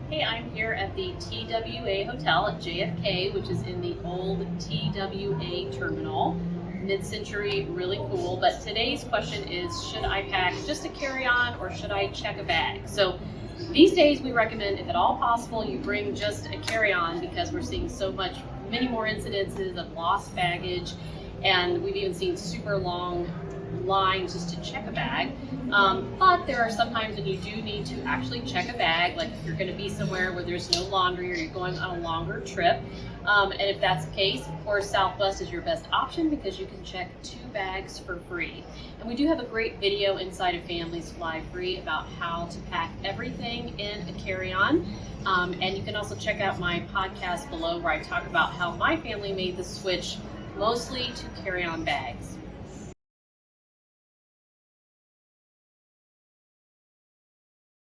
Hey, I'm here at the TWA Hotel at JFK, which is in the old TWA terminal. Mid-century, really cool. But today's question is, should I pack just a carry-on or should I check a bag? So these days we recommend, if at all possible, you bring just a carry-on because we're seeing many more incidences of lost baggage, and we've even seen super long lines just to check a bag. But there are some times when you do need to actually check a bag, like if you're going to be somewhere where there's no laundry or you're going on a longer trip. And if that's the case, of course, Southwest is your best option because you can check 2 bags for free. And we do have a great video inside of Family's Flyfree about how to pack everything in a carry-on. And you can also check out my podcast below where I talk about how my family made the switch mostly to carry-on bags.